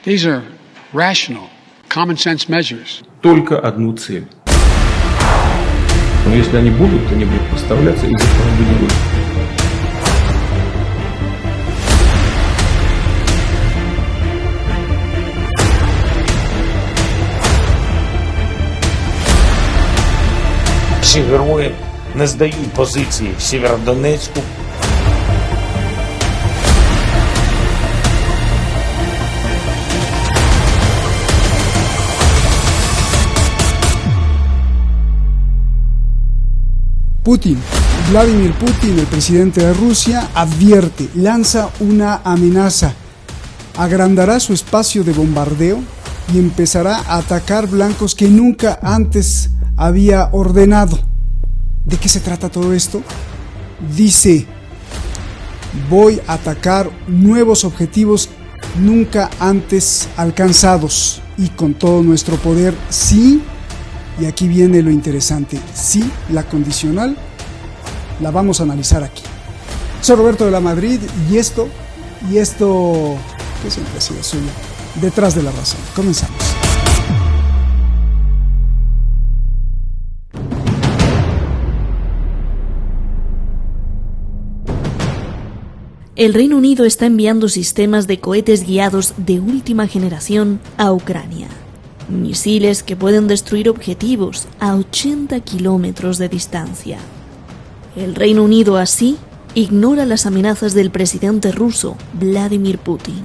These are rational, common sense measures. Только одну цель. Но если они будут поставляться, из этого бы не будет. Всі герої не здають позиції в Сєвєродонецьку. Putin, Vladimir Putin, el presidente de Rusia, advierte, lanza una amenaza, agrandará su espacio de bombardeo y empezará a atacar blancos que nunca antes había ordenado. ¿De qué se trata todo esto? Dice, voy a atacar nuevos objetivos nunca antes alcanzados y con todo nuestro poder, sí. Y aquí viene lo interesante, sí, la condicional, la vamos a analizar aquí. Soy Roberto de la Madrid y esto, que siempre ha sido suyo, Detrás de la Razón. Comenzamos. El Reino Unido está enviando sistemas de cohetes guiados de última generación a Ucrania. Misiles que pueden destruir objetivos a 80 kilómetros de distancia. El Reino Unido así ignora las amenazas del presidente ruso Vladimir Putin.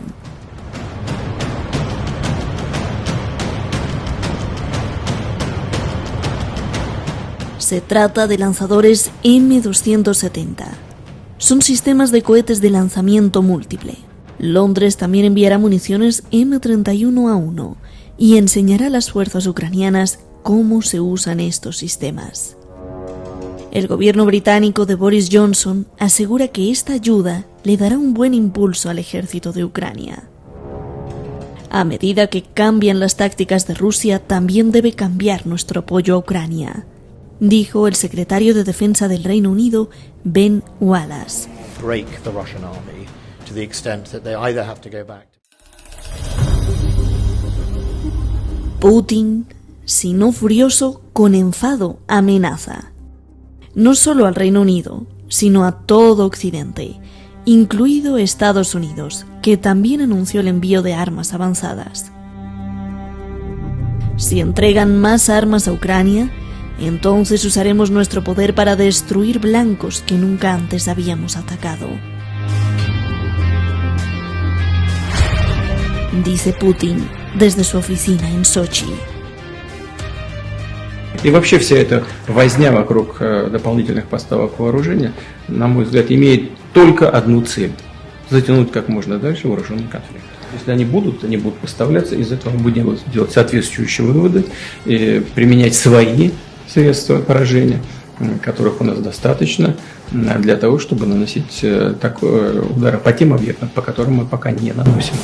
Se trata de lanzadores M270. Son sistemas de cohetes de lanzamiento múltiple. Londres también enviará municiones M31A1 y enseñará a las fuerzas ucranianas cómo se usan estos sistemas. El gobierno británico de Boris Johnson asegura que esta ayuda le dará un buen impulso al ejército de Ucrania. A medida que cambian las tácticas de Rusia, también debe cambiar nuestro apoyo a Ucrania, dijo el secretario de Defensa del Reino Unido, Ben Wallace. Putin, si no furioso, con enfado, amenaza. No solo al Reino Unido, sino a todo Occidente, incluido Estados Unidos, que también anunció el envío de armas avanzadas. Si entregan más armas a Ucrania, entonces usaremos nuestro poder para destruir blancos que nunca antes habíamos atacado. Dice Putin desde su oficina en Sochi. И вообще вся эта возня вокруг дополнительных поставок вооружения, на мой взгляд, имеет только одну цель – затянуть как можно дальше вооруженный конфликт. Если они будут поставляться, из этого мы будем делать соответствующие выводы, и применять свои средства поражения, которых у нас достаточно, для того, чтобы наносить удары по тем объектам, по которым мы пока не наносим.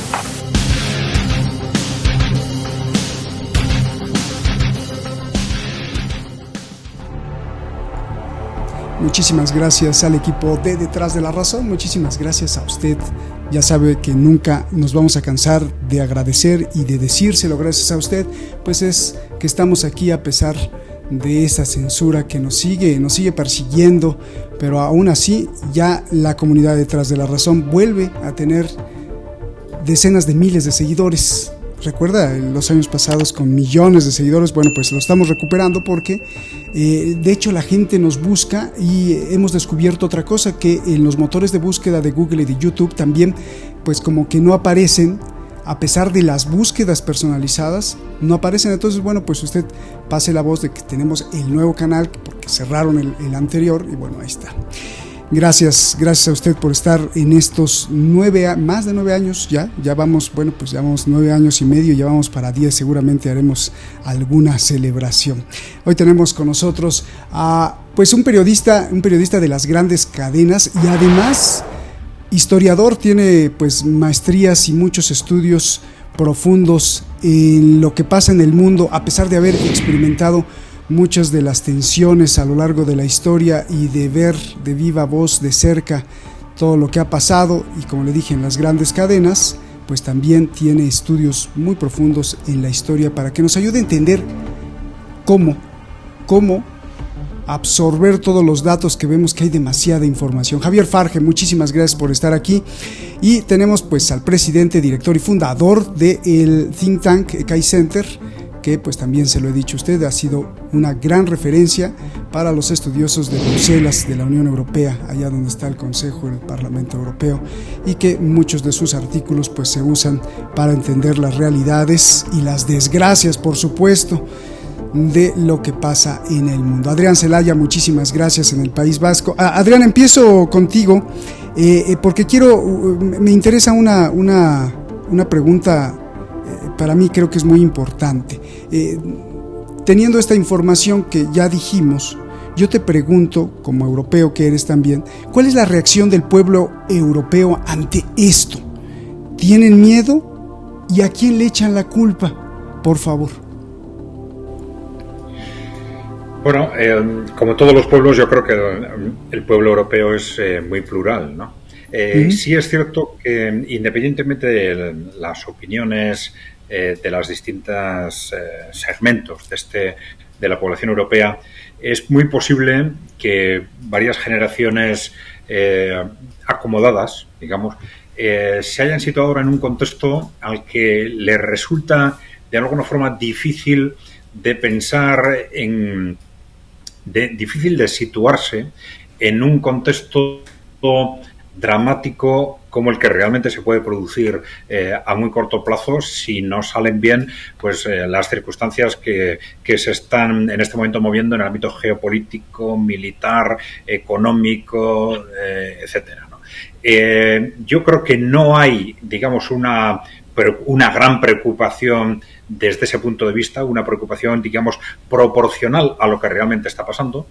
Muchísimas gracias al equipo de Detrás de la Razón, muchísimas gracias a usted. Ya sabe que nunca nos vamos a cansar de agradecer y de decírselo gracias a usted, pues es que estamos aquí a pesar de esa censura que nos sigue persiguiendo, pero aún así ya la comunidad Detrás de la Razón vuelve a tener decenas de miles de seguidores. Recuerda los años pasados con millones de seguidores. Bueno, pues lo estamos recuperando porque de hecho la gente nos busca y hemos descubierto otra cosa, que en los motores de búsqueda de Google y de YouTube también pues como que no aparecen, a pesar de las búsquedas personalizadas, no aparecen. Entonces, bueno, pues usted pase la voz de que tenemos el nuevo canal porque cerraron el anterior y bueno, ahí está. Gracias a usted por estar en estos más de 9 años ya vamos, bueno, pues ya vamos 9 años y medio, ya vamos para 10, seguramente haremos alguna celebración. Hoy tenemos con nosotros a pues un periodista de las grandes cadenas y además historiador, tiene pues maestrías y muchos estudios profundos en lo que pasa en el mundo, a pesar de haber experimentado muchas de las tensiones a lo largo de la historia y de ver de viva voz, de cerca, todo lo que ha pasado. Y como le dije, en las grandes cadenas, pues también tiene estudios muy profundos en la historia para que nos ayude a entender cómo absorber todos los datos que vemos que hay demasiada información. Javier Farge, muchísimas gracias por estar aquí. Y tenemos pues al presidente, director y fundador del think tank Kai Center, que pues también se lo he dicho a usted, ha sido una gran referencia para los estudiosos de Bruselas, de la Unión Europea, allá donde está el Consejo, el Parlamento Europeo, y que muchos de sus artículos pues se usan para entender las realidades y las desgracias, por supuesto, de lo que pasa en el mundo. Adrián Celaya, muchísimas gracias en el País Vasco. Adrián, empiezo contigo porque me interesa una pregunta, para mí creo que es muy importante. Teniendo esta información que ya dijimos, yo te pregunto, como europeo que eres también, ¿cuál es la reacción del pueblo europeo ante esto? ¿Tienen miedo? ¿Y a quién le echan la culpa? Por favor. Bueno, como todos los pueblos, yo creo que el pueblo europeo es muy plural, ¿no? Sí es cierto que independientemente de las opiniones de las distintas segmentos de la población europea, es muy posible que varias generaciones acomodadas, digamos, se hayan situado ahora en un contexto al que les resulta de alguna forma difícil de pensar difícil de situarse en un contexto dramático como el que realmente se puede producir a muy corto plazo si no salen bien pues las circunstancias que se están en este momento moviendo en el ámbito geopolítico, militar, económico, etcétera, ¿no? Yo creo que no hay, digamos, una gran preocupación desde ese punto de vista, una preocupación, digamos, proporcional a lo que realmente está pasando.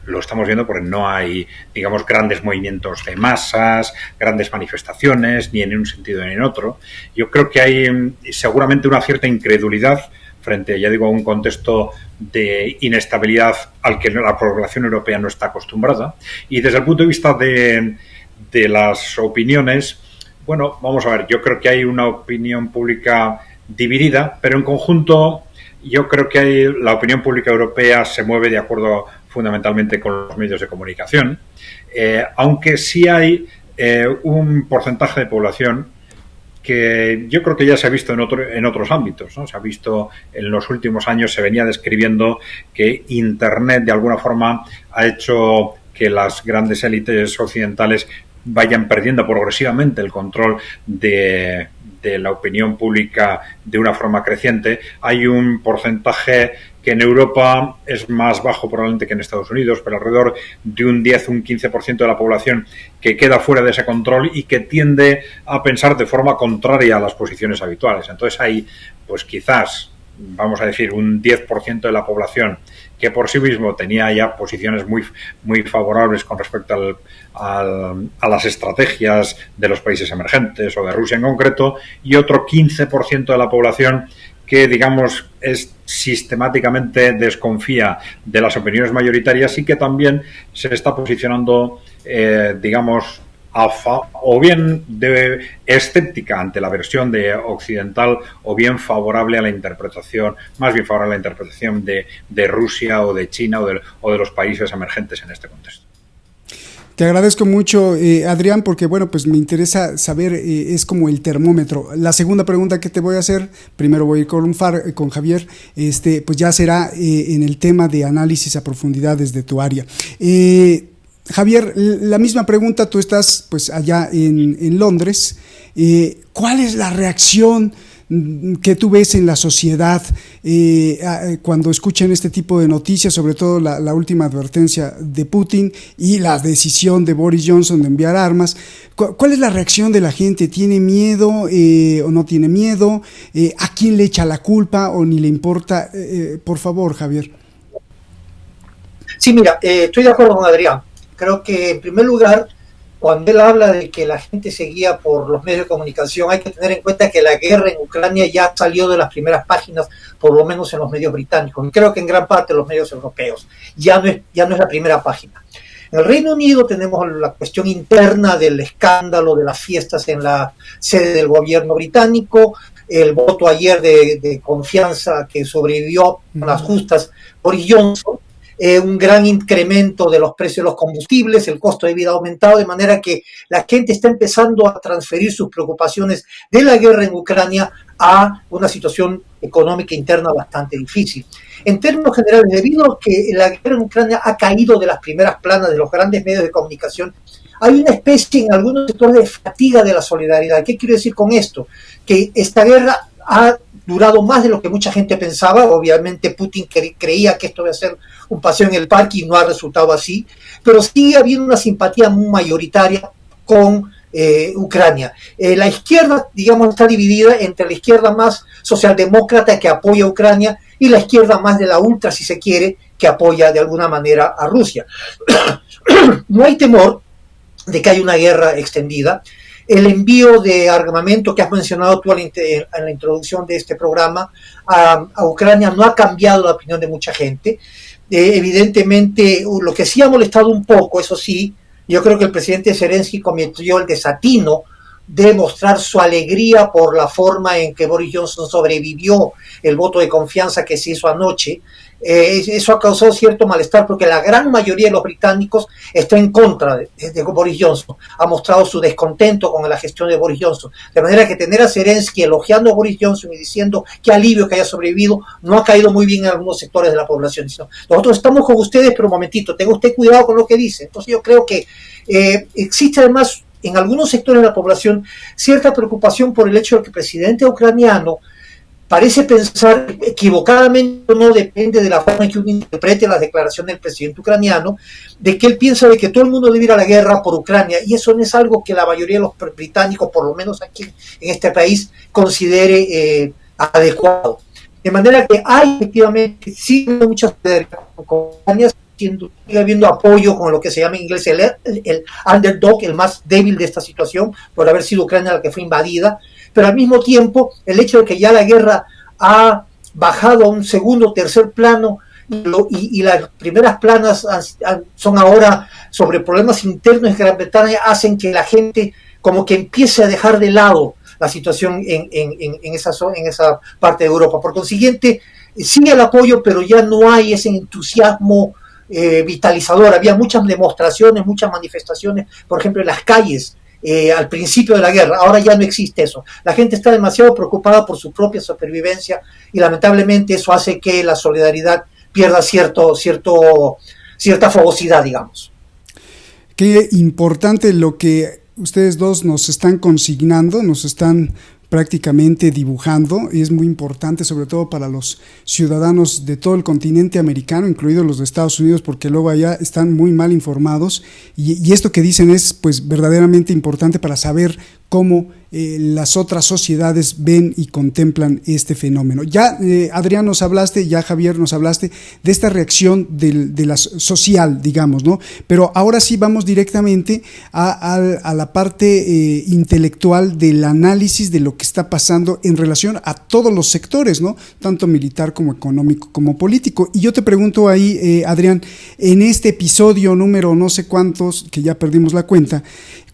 Lo estamos viendo porque no hay, digamos, grandes movimientos de masas, grandes manifestaciones, ni en un sentido ni en otro. Yo creo que hay seguramente una cierta incredulidad frente, ya digo, a un contexto de inestabilidad al que la población europea no está acostumbrada. Y desde el punto de vista de las opiniones, bueno, vamos a ver, yo creo que hay una opinión pública dividida, pero en conjunto yo creo que la opinión pública europea se mueve de acuerdo fundamentalmente con los medios de comunicación, aunque sí hay un porcentaje de población que yo creo que ya se ha visto en otros ámbitos, ¿no? Se ha visto en los últimos años, se venía describiendo que Internet de alguna forma ha hecho que las grandes élites occidentales vayan perdiendo progresivamente el control de la opinión pública de una forma creciente. Hay un porcentaje que en Europa es más bajo probablemente que en Estados Unidos, pero alrededor de un 10, un 15% de la población que queda fuera de ese control y que tiende a pensar de forma contraria a las posiciones habituales. Entonces hay, pues quizás, vamos a decir, un 10% de la población que por sí mismo tenía ya posiciones muy favorables con respecto a las estrategias de los países emergentes o de Rusia en concreto, y otro 15% de la población que, digamos, sistemáticamente desconfía de las opiniones mayoritarias y que también se está posicionando, digamos, o bien escéptica ante la versión de occidental o bien favorable a la interpretación, más bien favorable a la interpretación de Rusia o de China o de los países emergentes en este contexto. Te agradezco mucho, Adrián, porque bueno, pues me interesa saber, es como el termómetro. La segunda pregunta que te voy a hacer, primero voy a ir con Javier, pues ya será en el tema de análisis a profundidad desde tu área. Javier, la misma pregunta, tú estás pues allá en Londres. ¿Cuál es la reacción que tú ves en la sociedad cuando escuchan este tipo de noticias, sobre todo la última advertencia de Putin y la decisión de Boris Johnson de enviar armas? ¿Cuál es la reacción de la gente? ¿Tiene miedo o no tiene miedo? ¿A quién le echa la culpa o ni le importa? Por favor, Javier. Sí, mira, estoy de acuerdo con Adrián. Creo que, en primer lugar, cuando él habla de que la gente se guía por los medios de comunicación, hay que tener en cuenta que la guerra en Ucrania ya salió de las primeras páginas, por lo menos en los medios británicos, y creo que en gran parte en los medios europeos. Ya no es la primera página. En el Reino Unido tenemos la cuestión interna del escándalo de las fiestas en la sede del gobierno británico, el voto ayer de confianza que sobrevivió con las justas Boris Johnson, un gran incremento de los precios de los combustibles, el costo de vida ha aumentado, de manera que la gente está empezando a transferir sus preocupaciones de la guerra en Ucrania a una situación económica interna bastante difícil. En términos generales, debido a que la guerra en Ucrania ha caído de las primeras planas de los grandes medios de comunicación, hay una especie en algunos sectores de fatiga de la solidaridad. ¿Qué quiero decir con esto? Que esta guerra ha durado más de lo que mucha gente pensaba. Obviamente Putin creía que esto iba a ser un paseo en el parque y no ha resultado así, pero sigue habiendo una simpatía muy mayoritaria con Ucrania. La izquierda, digamos, está dividida entre la izquierda más socialdemócrata que apoya a Ucrania y la izquierda más de la ultra, si se quiere, que apoya de alguna manera a Rusia. No hay temor de que haya una guerra extendida. El envío de armamento que has mencionado tú en la introducción de este programa a Ucrania no ha cambiado la opinión de mucha gente. Evidentemente, lo que sí ha molestado un poco, eso sí, yo creo que el presidente Zelensky cometió el desatino de mostrar su alegría por la forma en que Boris Johnson sobrevivió el voto de confianza que se hizo anoche. Eso ha causado cierto malestar porque la gran mayoría de los británicos está en contra de Boris Johnson, ha mostrado su descontento con la gestión de Boris Johnson, de manera que tener a Zelensky elogiando a Boris Johnson y diciendo qué alivio que haya sobrevivido no ha caído muy bien en algunos sectores de la población. Nosotros estamos con ustedes, pero un momentito, tenga usted cuidado con lo que dice. Entonces yo creo que existe además en algunos sectores de la población cierta preocupación por el hecho de que el presidente ucraniano parece pensar equivocadamente, no depende de la forma en que uno interprete las declaraciones del presidente ucraniano, de que él piensa de que todo el mundo debe ir a la guerra por Ucrania, y eso no es algo que la mayoría de los británicos, por lo menos aquí en este país, considere adecuado. De manera que hay efectivamente, sí, muchas compañías sigue habiendo apoyo con lo que se llama en inglés el underdog, el más débil de esta situación, por haber sido Ucrania la que fue invadida, pero al mismo tiempo el hecho de que ya la guerra ha bajado a un segundo o tercer plano y las primeras planas son ahora sobre problemas internos de Gran Bretaña, hacen que la gente como que empiece a dejar de lado la situación en esa parte de Europa. Por consiguiente, sigue el apoyo, pero ya no hay ese entusiasmo vitalizador. Había muchas demostraciones, muchas manifestaciones, por ejemplo, en las calles al principio de la guerra. Ahora ya no existe eso. La gente está demasiado preocupada por su propia supervivencia y lamentablemente eso hace que la solidaridad pierda cierta fogosidad, digamos. Qué importante lo que ustedes dos nos están consignando, nos están prácticamente dibujando, y es muy importante sobre todo para los ciudadanos de todo el continente americano, incluidos los de Estados Unidos, porque luego allá están muy mal informados, y esto que dicen es pues verdaderamente importante para saber cómo las otras sociedades ven y contemplan este fenómeno. Ya Adrián nos hablaste, ya Javier nos hablaste de esta reacción de la social, digamos, ¿no? Pero ahora sí vamos directamente a la parte intelectual del análisis de lo que está pasando en relación a todos los sectores, ¿no? Tanto militar como económico como político. Y yo te pregunto ahí, Adrián, en este episodio número no sé cuántos, que ya perdimos la cuenta,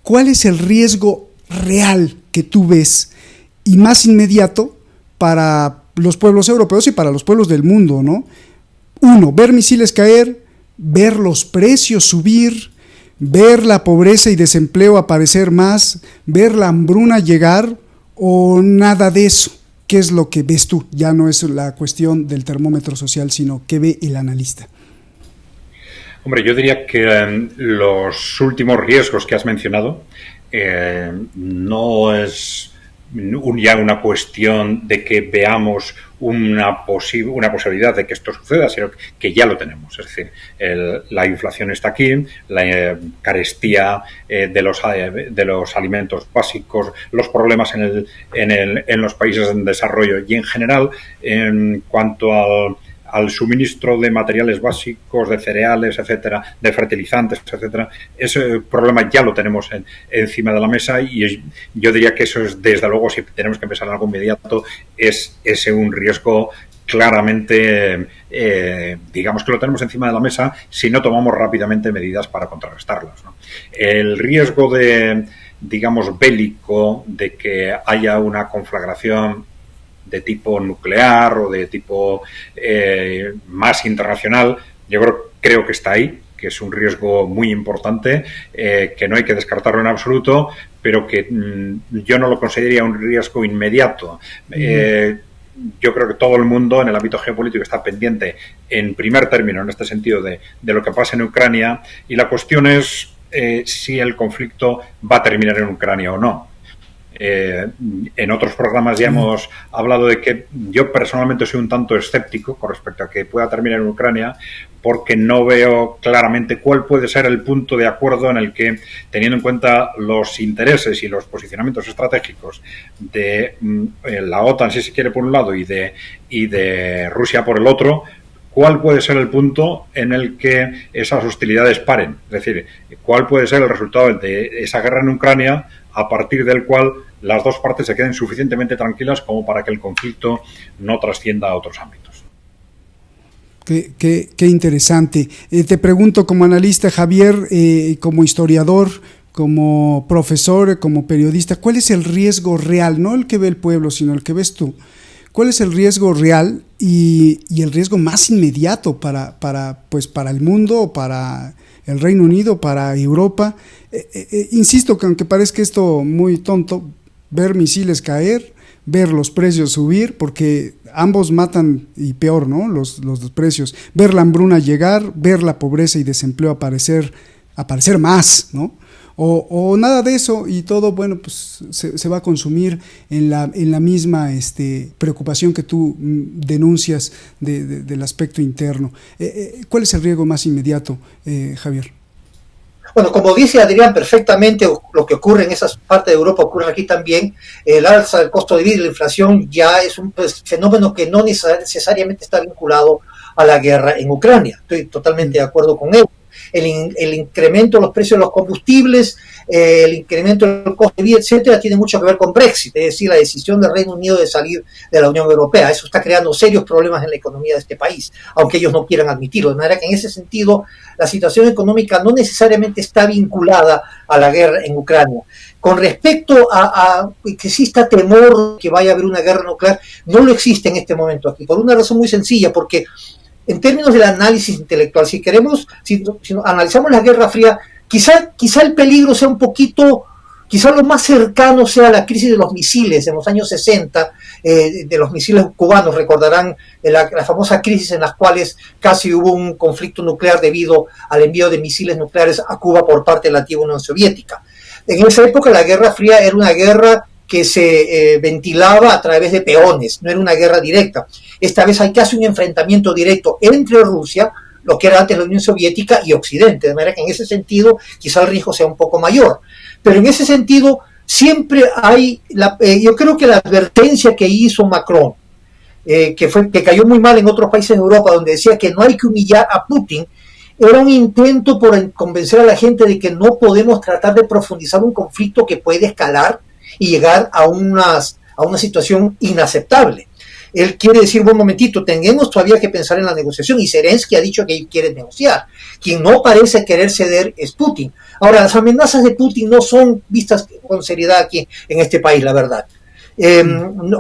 ¿cuál es el riesgo real que tú ves y más inmediato para los pueblos europeos y para los pueblos del mundo, ¿no? Uno, ver misiles caer, ver los precios subir, ver la pobreza y desempleo aparecer más, ver la hambruna llegar, o nada de eso. ¿Qué es lo que ves tú? Ya no es la cuestión del termómetro social, sino ¿qué ve el analista? Hombre, yo diría que los últimos riesgos que has mencionado no es ya una cuestión de que veamos una posibilidad de que esto suceda, sino que ya lo tenemos. Es decir, la inflación está aquí, la carestía de los alimentos básicos, los problemas en los países en desarrollo y en general en cuanto al suministro de materiales básicos, de cereales, etcétera, de fertilizantes, etcétera. Ese problema ya lo tenemos encima de la mesa y yo diría que eso es, desde luego, si tenemos que empezar en algo inmediato, es ese un riesgo claramente, digamos que lo tenemos encima de la mesa si no tomamos rápidamente medidas para contrarrestarlos, ¿no? El riesgo digamos, bélico de que haya una conflagración de tipo nuclear o de tipo más internacional, yo creo que está ahí, que es un riesgo muy importante, que no hay que descartarlo en absoluto, pero que yo no lo consideraría un riesgo inmediato. Yo creo que todo el mundo en el ámbito geopolítico está pendiente, en primer término, en este sentido, de lo que pasa en Ucrania, y la cuestión es si el conflicto va a terminar en Ucrania o no. En otros programas ya hemos hablado de que yo personalmente soy un tanto escéptico con respecto a que pueda terminar en Ucrania, porque no veo claramente cuál puede ser el punto de acuerdo en el que, teniendo en cuenta los intereses y los posicionamientos estratégicos de la OTAN, si se quiere, por un lado, y de Rusia por el otro, ¿cuál puede ser el punto en el que esas hostilidades paren? Es decir, ¿cuál puede ser el resultado de esa guerra en Ucrania, a partir del cual las dos partes se queden suficientemente tranquilas como para que el conflicto no trascienda a otros ámbitos? Qué interesante. Te pregunto, como analista, Javier, como historiador, como profesor, como periodista, ¿cuál es el riesgo real? No el que ve el pueblo, sino el que ves tú. ¿Cuál es el riesgo real y el riesgo más inmediato para el mundo, para el Reino Unido, para Europa? Insisto que aunque parezca esto muy tonto, ver misiles caer, ver los precios subir, porque ambos matan, y peor, ¿no? Los precios. Ver la hambruna llegar, ver la pobreza y desempleo aparecer más, ¿no? O nada de eso, y todo, bueno, pues se va a consumir en la misma preocupación que tú denuncias del aspecto interno. ¿Cuál es el riesgo más inmediato, Javier? Bueno, como dice Adrián perfectamente, lo que ocurre en esas partes de Europa ocurre aquí también. El alza del costo de vida y la inflación ya es un fenómeno que no necesariamente está vinculado a la guerra en Ucrania. Estoy totalmente de acuerdo con él. El incremento de los precios de los combustibles, el incremento del costo de vida, etcétera, tiene mucho que ver con Brexit, es decir, la decisión del Reino Unido de salir de la Unión Europea. Eso está creando serios problemas en la economía de este país, aunque ellos no quieran admitirlo. De manera que en ese sentido, la situación económica no necesariamente está vinculada a la guerra en Ucrania. Con respecto a que exista temor que vaya a haber una guerra nuclear, no lo existe en este momento aquí, por una razón muy sencilla, porque en términos del análisis intelectual, si analizamos la Guerra Fría, quizá el peligro sea un poquito, quizá lo más cercano sea la crisis de los misiles en los años 60, de los misiles cubanos. Recordarán la famosa crisis en las cuales casi hubo un conflicto nuclear debido al envío de misiles nucleares a Cuba por parte de la antigua Unión Soviética. En esa época la Guerra Fría era una guerra que se ventilaba a través de peones, no era una guerra directa. Esta vez hay casi un enfrentamiento directo entre Rusia, lo que era antes la Unión Soviética, y Occidente, de manera que en ese sentido quizá el riesgo sea un poco mayor. Pero en ese sentido siempre hay, yo creo que la advertencia que hizo Macron, que cayó muy mal en otros países de Europa, donde decía que no hay que humillar a Putin, era un intento por convencer a la gente de que no podemos tratar de profundizar un conflicto que puede escalar y llegar a una situación inaceptable. Él quiere decir, un momentito, tenemos todavía que pensar en la negociación, y Zelensky ha dicho que quiere negociar. Quien no parece querer ceder es Putin. Ahora, las amenazas de Putin no son vistas con seriedad aquí en este país, la verdad. Él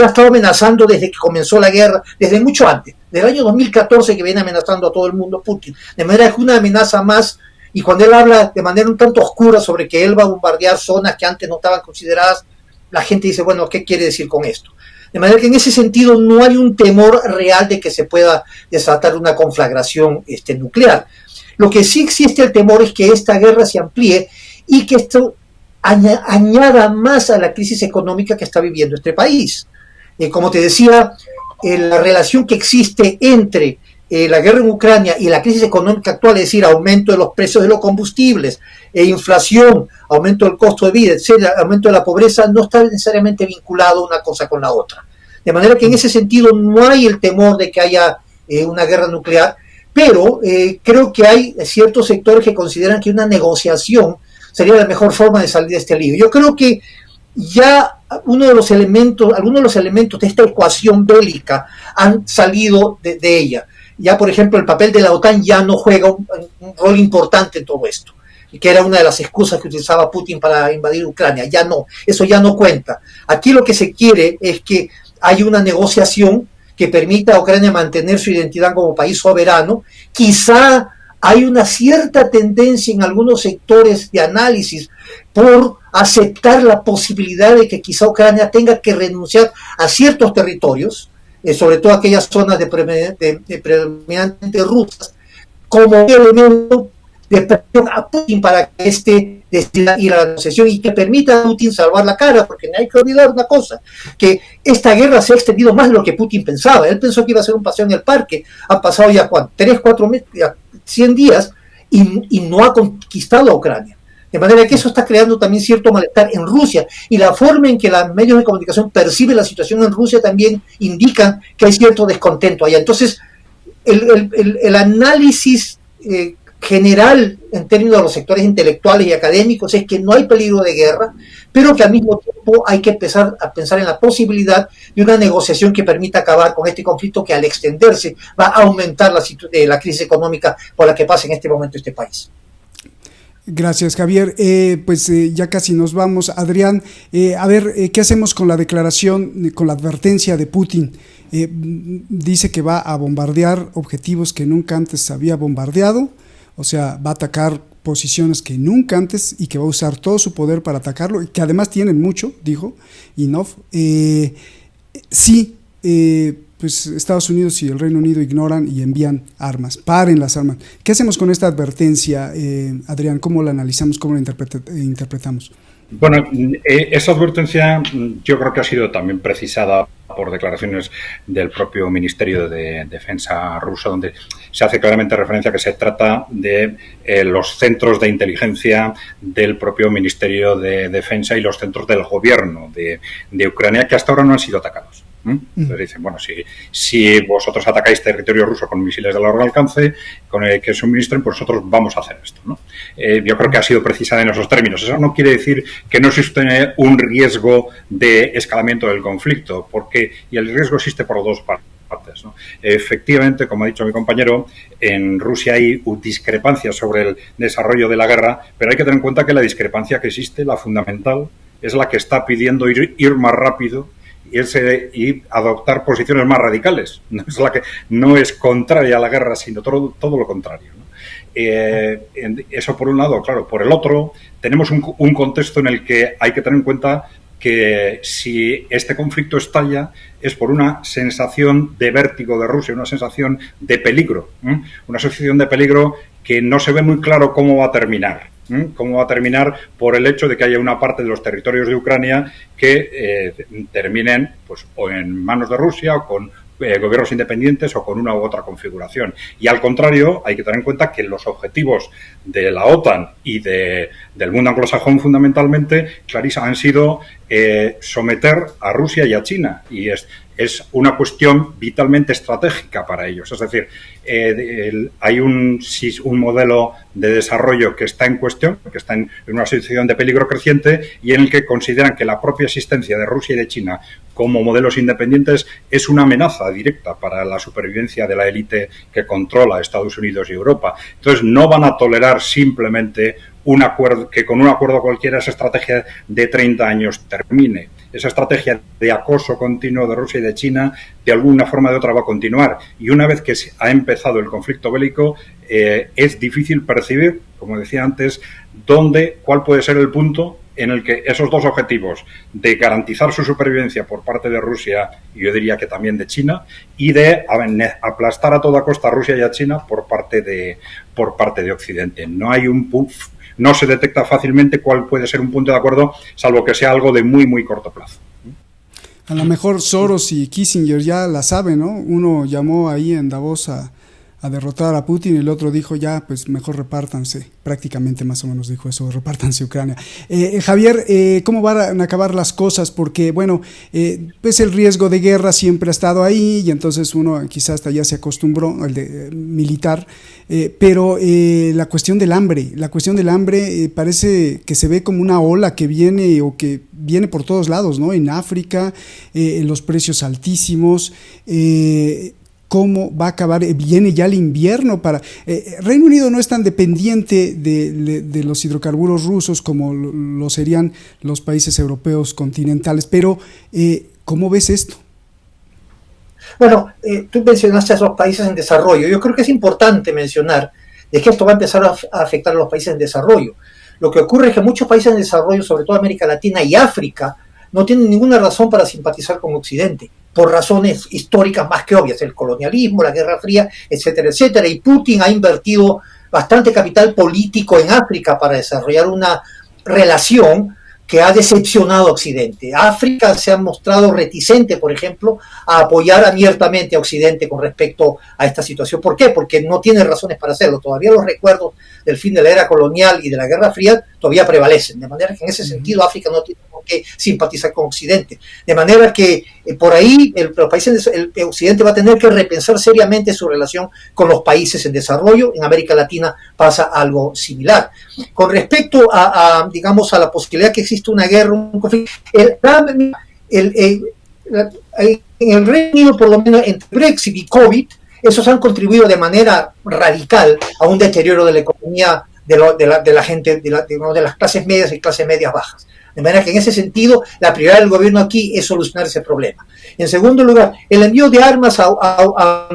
ha estado amenazando desde que comenzó la guerra, desde mucho antes, del año 2014 que viene amenazando a todo el mundo Putin, de manera que una amenaza más. Y cuando él habla de manera un tanto oscura sobre que él va a bombardear zonas que antes no estaban consideradas, la gente dice, bueno, ¿qué quiere decir con esto? De manera que en ese sentido no hay un temor real de que se pueda desatar una conflagración nuclear. Lo que sí existe el temor es que esta guerra se amplíe y que esto añada más a la crisis económica que está viviendo este país. Como te decía, la relación que existe entre la guerra en Ucrania y la crisis económica actual, es decir, aumento de los precios de los combustibles, inflación, aumento del costo de vida, etcétera, aumento de la pobreza, no está necesariamente vinculado una cosa con la otra. De manera que en ese sentido no hay el temor de que haya una guerra nuclear, pero creo que hay ciertos sectores que consideran que una negociación sería la mejor forma de salir de este lío. Yo creo que ya algunos de los elementos de esta ecuación bélica han salido de ella. Ya, por ejemplo, el papel de la OTAN ya no juega un rol importante en todo esto, que era una de las excusas que utilizaba Putin para invadir Ucrania. Ya no, eso ya no cuenta. Aquí lo que se quiere es que haya una negociación que permita a Ucrania mantener su identidad como país soberano. Quizá hay una cierta tendencia en algunos sectores de análisis por aceptar la posibilidad de que quizá Ucrania tenga que renunciar a ciertos territorios, sobre todo aquellas zonas de predominantemente rusas, como elemento de presión a Putin para que éste decida ir a la negociación y que permita a Putin salvar la cara, porque no hay que olvidar una cosa, que esta guerra se ha extendido más de lo que Putin pensaba. Él pensó que iba a ser un paseo en el parque, han pasado ya 3, 4 meses, 100 días, y no ha conquistado a Ucrania. De manera que eso está creando también cierto malestar en Rusia, y la forma en que los medios de comunicación perciben la situación en Rusia también indican que hay cierto descontento allá. Entonces, el análisis general en términos de los sectores intelectuales y académicos es que no hay peligro de guerra, pero que al mismo tiempo hay que empezar a pensar en la posibilidad de una negociación que permita acabar con este conflicto que al extenderse va a aumentar la crisis económica por la que pasa en este momento este país. Gracias, Javier. Ya casi nos vamos. Adrián, ¿qué hacemos con la declaración, con la advertencia de Putin? Dice que va a bombardear objetivos que nunca antes había bombardeado, o sea, va a atacar posiciones que nunca antes y que va a usar todo su poder para atacarlo, y que además tienen mucho, dijo Inov. Pues Estados Unidos y el Reino Unido ignoran y envían armas, paren las armas. ¿Qué hacemos con esta advertencia, Adrián? ¿Cómo la analizamos, cómo la interpretamos? Bueno, esa advertencia yo creo que ha sido también precisada por declaraciones del propio Ministerio de Defensa ruso, donde se hace claramente referencia que se trata de los centros de inteligencia del propio Ministerio de Defensa y los centros del gobierno de Ucrania, que hasta ahora no han sido atacados. Entonces dicen, bueno, si vosotros atacáis territorio ruso con misiles de largo alcance, con el que suministren, pues nosotros vamos a hacer esto, ¿no? Yo creo que ha sido precisada en esos términos. Eso no quiere decir que no existe un riesgo de escalamiento del conflicto, y el riesgo existe por dos partes, ¿no? Efectivamente, como ha dicho mi compañero, en Rusia hay discrepancias sobre el desarrollo de la guerra, pero hay que tener en cuenta que la discrepancia que existe, la fundamental, es la que está pidiendo ir más rápido y adoptar posiciones más radicales. No es contraria a la guerra, sino todo lo contrario, ¿no? Eso por un lado. Claro, por el otro, tenemos un contexto en el que hay que tener en cuenta que si este conflicto estalla es por una sensación de vértigo de Rusia, una sensación de peligro, una sensación de peligro que no se ve muy claro cómo va a terminar. ¿Cómo va a terminar? Por el hecho de que haya una parte de los territorios de Ucrania que terminen pues o en manos de Rusia o con gobiernos independientes o con una u otra configuración. Y al contrario, hay que tener en cuenta que los objetivos de la OTAN y del mundo anglosajón fundamentalmente, Clarisa, han sido someter a Rusia y a China, y es una cuestión vitalmente estratégica para ellos. Es decir, hay un modelo de desarrollo que está en cuestión, que está en una situación de peligro creciente, y en el que consideran que la propia existencia de Rusia y de China como modelos independientes es una amenaza directa para la supervivencia de la élite que controla Estados Unidos y Europa. Entonces, no van a tolerar simplemente que con un acuerdo cualquiera esa estrategia de 30 años termine. Esa estrategia de acoso continuo de Rusia y de China, de alguna forma o de otra, va a continuar. Y una vez que ha empezado el conflicto bélico, es difícil percibir, como decía antes, cuál puede ser el punto en el que esos dos objetivos de garantizar su supervivencia por parte de Rusia, y yo diría que también de China, y de aplastar a toda costa a Rusia y a China por parte de Occidente. No se detecta fácilmente cuál puede ser un punto de acuerdo, salvo que sea algo de muy, muy corto plazo. A lo mejor Soros y Kissinger ya la saben, ¿no? Uno llamó ahí en Davos a derrotar a Putin, y el otro dijo ya, pues mejor repártanse, prácticamente más o menos dijo eso, repártanse Ucrania. Javier, ¿cómo van a acabar las cosas? Porque bueno, pues el riesgo de guerra siempre ha estado ahí y entonces uno quizás hasta ya se acostumbró al de militar, pero la cuestión del hambre, parece que se ve como una ola que viene o que viene por todos lados, ¿no? En África, los precios altísimos, ¿cómo va a acabar? Viene ya el invierno para... Reino Unido no es tan dependiente de los hidrocarburos rusos como lo serían los países europeos continentales, pero ¿cómo ves esto? Bueno, tú mencionaste a esos países en desarrollo. Yo creo que es importante mencionar de que esto va a empezar a afectar a los países en desarrollo. Lo que ocurre es que muchos países en desarrollo, sobre todo América Latina y África, no tienen ninguna razón para simpatizar con Occidente, por razones históricas más que obvias, el colonialismo, la Guerra Fría, etcétera, etcétera. Y Putin ha invertido bastante capital político en África para desarrollar una relación que ha decepcionado a Occidente. África se ha mostrado reticente, por ejemplo, a apoyar abiertamente a Occidente con respecto a esta situación. ¿Por qué? Porque no tiene razones para hacerlo. Todavía los recuerdos del fin de la era colonial y de la Guerra Fría todavía prevalecen. De manera que en ese sentido África no tiene por qué simpatizar con Occidente. De manera que por ahí los países, el Occidente va a tener que repensar seriamente su relación con los países en desarrollo. En América Latina pasa algo similar. Con respecto digamos, a la posibilidad que existe una guerra, un conflicto, en el Reino Unido, por lo menos entre Brexit y COVID, esos han contribuido de manera radical a un deterioro de la economía de la gente, de las clases medias y clases medias bajas. De manera que en ese sentido, la prioridad del gobierno aquí es solucionar ese problema. En segundo lugar, el envío de armas a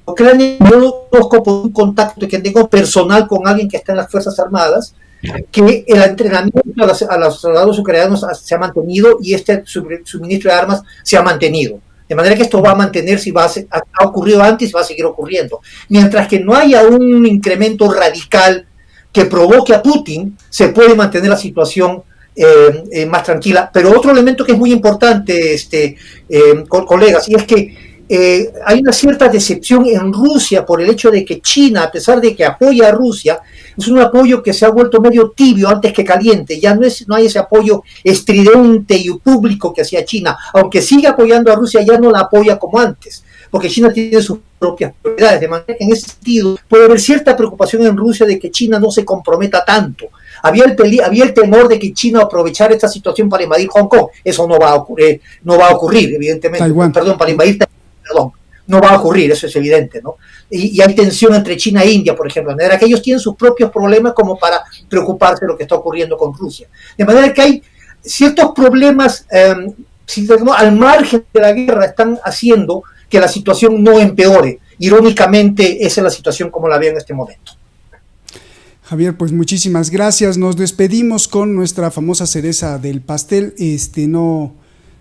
Ucrania, yo lo conozco por un contacto que tengo personal con alguien que está en las Fuerzas Armadas, que el entrenamiento a los soldados ucranianos se ha mantenido y este suministro de armas se ha mantenido. De manera que esto va a mantenerse y ha ocurrido antes y va a seguir ocurriendo. Mientras que no haya un incremento radical que provoque a Putin, se puede mantener la situación más tranquila. Pero otro elemento que es muy importante, colegas, y es que hay una cierta decepción en Rusia por el hecho de que China, a pesar de que apoya a Rusia, es un apoyo que se ha vuelto medio tibio antes que caliente. Ya no hay ese apoyo estridente y público que hacía China. Aunque sigue apoyando a Rusia, ya no la apoya como antes, porque China tiene sus propias prioridades. De manera que en ese sentido puede haber cierta preocupación en Rusia de que China no se comprometa tanto. Había el temor de que China aprovechara esta situación para invadir Hong Kong. Eso no va a ocurrir, evidentemente. Taiwán. Para invadir Taiwán. No va a ocurrir, eso es evidente, ¿no? Y hay tensión entre China e India, por ejemplo, de manera que ellos tienen sus propios problemas como para preocuparse de lo que está ocurriendo con Rusia. De manera que hay ciertos problemas, al margen de la guerra, están haciendo que la situación no empeore. Irónicamente, esa es la situación como la veo en este momento. Javier, pues muchísimas gracias. Nos despedimos con nuestra famosa cereza del pastel.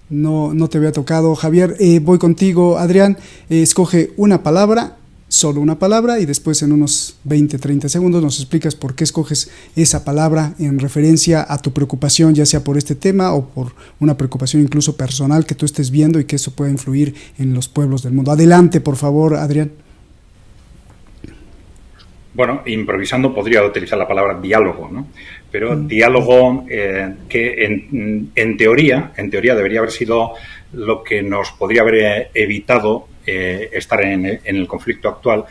No te había tocado, Javier. Voy contigo, Adrián. Escoge una palabra, solo una palabra, y después en unos 20-30 segundos nos explicas por qué escoges esa palabra en referencia a tu preocupación, ya sea por este tema o por una preocupación incluso personal que tú estés viendo y que eso pueda influir en los pueblos del mundo. Adelante, por favor, Adrián. Bueno, improvisando podría utilizar la palabra diálogo, ¿no? Pero diálogo que en teoría debería haber sido lo que nos podría haber evitado estar en el conflicto actual,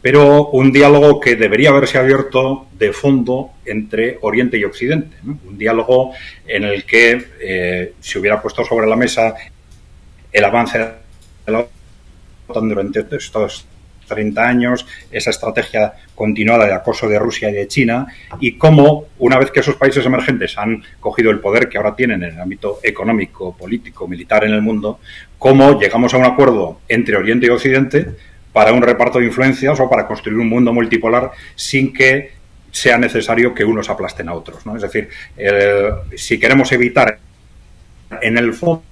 pero un diálogo que debería haberse abierto de fondo entre Oriente y Occidente, ¿no? Un diálogo en el que se hubiera puesto sobre la mesa el avance de la OTAN durante estos 30 años, esa estrategia continuada de acoso de Rusia y de China, y cómo, una vez que esos países emergentes han cogido el poder que ahora tienen en el ámbito económico, político, militar en el mundo, cómo llegamos a un acuerdo entre Oriente y Occidente para un reparto de influencias o para construir un mundo multipolar sin que sea necesario que unos aplasten a otros, ¿no? Es decir, si queremos evitar en el fondo,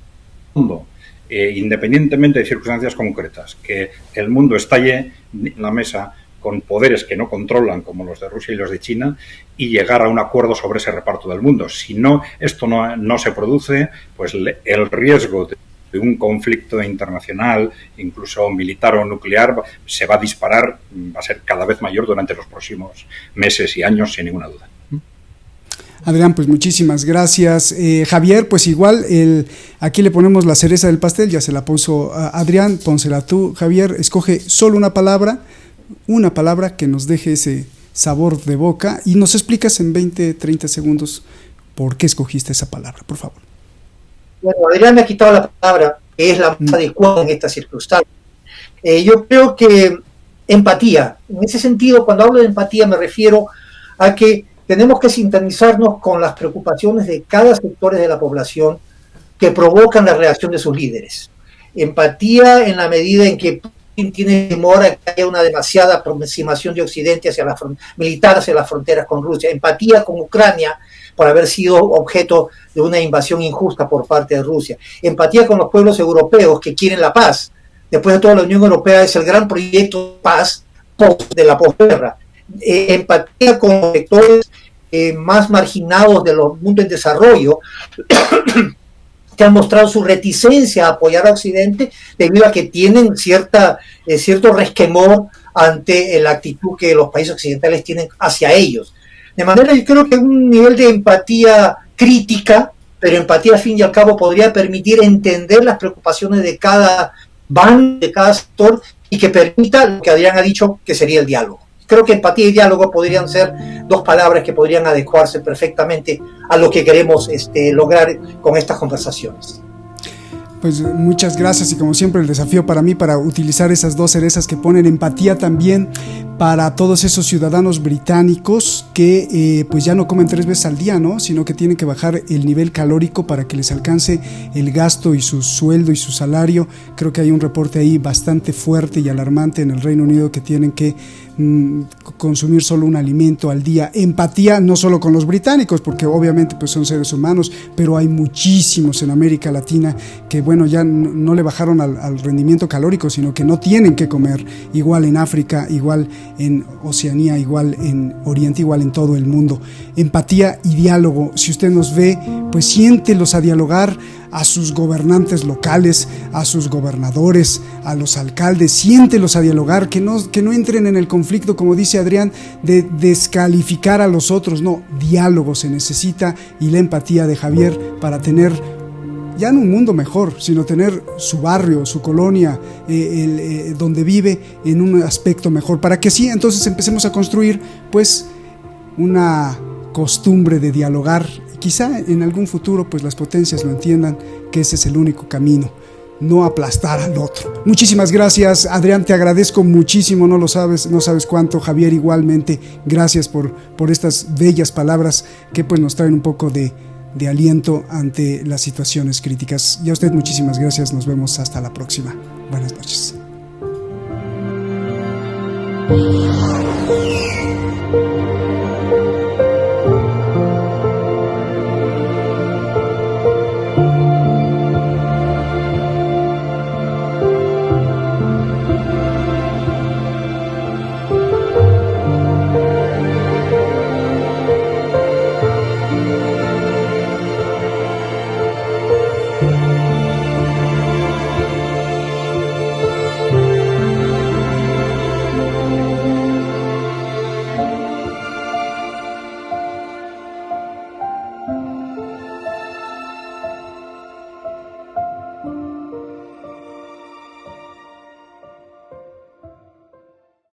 independientemente de circunstancias concretas, que el mundo estalle en la mesa con poderes que no controlan, como los de Rusia y los de China, y llegar a un acuerdo sobre ese reparto del mundo. Si no, esto no se produce, pues el riesgo de un conflicto internacional, incluso militar o nuclear, se va a disparar, va a ser cada vez mayor durante los próximos meses y años, sin ninguna duda. Adrián, pues muchísimas gracias. Javier, pues igual, aquí le ponemos la cereza del pastel, ya se la puso Adrián, pónsela tú, Javier, escoge solo una palabra que nos deje ese sabor de boca y nos explicas en 20, 30 segundos por qué escogiste esa palabra, por favor. Bueno, Adrián me ha quitado la palabra que es la más adecuada en esta circunstancia. Yo creo que empatía, en ese sentido, cuando hablo de empatía me refiero a que tenemos que sintonizarnos con las preocupaciones de cada sector de la población que provocan la reacción de sus líderes. Empatía en la medida en que Putin tiene temor a que haya una demasiada aproximación de Occidente militar hacia las fronteras con Rusia. Empatía con Ucrania por haber sido objeto de una invasión injusta por parte de Rusia. Empatía con los pueblos europeos que quieren la paz. Después de todo, la Unión Europea es el gran proyecto de paz de la posguerra. Empatía con los sectores más marginados de los mundos en desarrollo que han mostrado su reticencia a apoyar a Occidente debido a que tienen cierto resquemor ante la actitud que los países occidentales tienen hacia ellos. De manera, yo creo que un nivel de empatía crítica, pero empatía al fin y al cabo podría permitir entender las preocupaciones de cada bando, de cada sector, y que permita lo que Adrián ha dicho, que sería el diálogo. Creo que empatía y diálogo podrían ser dos palabras que podrían adecuarse perfectamente a lo que queremos lograr con estas conversaciones. Pues muchas gracias y como siempre el desafío para mí para utilizar esas dos cerezas que ponen empatía también para todos esos ciudadanos británicos que pues ya no comen 3 veces al día, ¿no? Sino que tienen que bajar el nivel calórico para que les alcance el gasto y su sueldo y su salario. Creo que hay un reporte ahí bastante fuerte y alarmante en el Reino Unido que tienen que consumir solo un alimento al día. Empatía no solo con los británicos, porque obviamente pues son seres humanos, pero hay muchísimos en América Latina que bueno, ya no le bajaron al rendimiento calórico, sino que no tienen que comer, igual en África, igual en Oceanía, igual en Oriente, igual en todo el mundo. Empatía y diálogo, si usted nos ve, pues siéntelos a dialogar, a sus gobernantes locales, a sus gobernadores, a los alcaldes, siéntelos a dialogar, que no entren en el conflicto, como dice Adrián, de descalificar a los otros. No, diálogo se necesita, y la empatía de Javier para tener ya no un mundo mejor, sino tener su barrio, su colonia, donde vive en un aspecto mejor, para que sí, entonces empecemos a construir pues una costumbre de dialogar. Quizá en algún futuro pues las potencias lo entiendan, que ese es el único camino, no aplastar al otro. Muchísimas gracias, Adrián, te agradezco muchísimo, no sabes cuánto. Javier, igualmente, gracias por estas bellas palabras que pues nos traen un poco de aliento ante las situaciones críticas. Y a usted muchísimas gracias, nos vemos hasta la próxima. Buenas noches.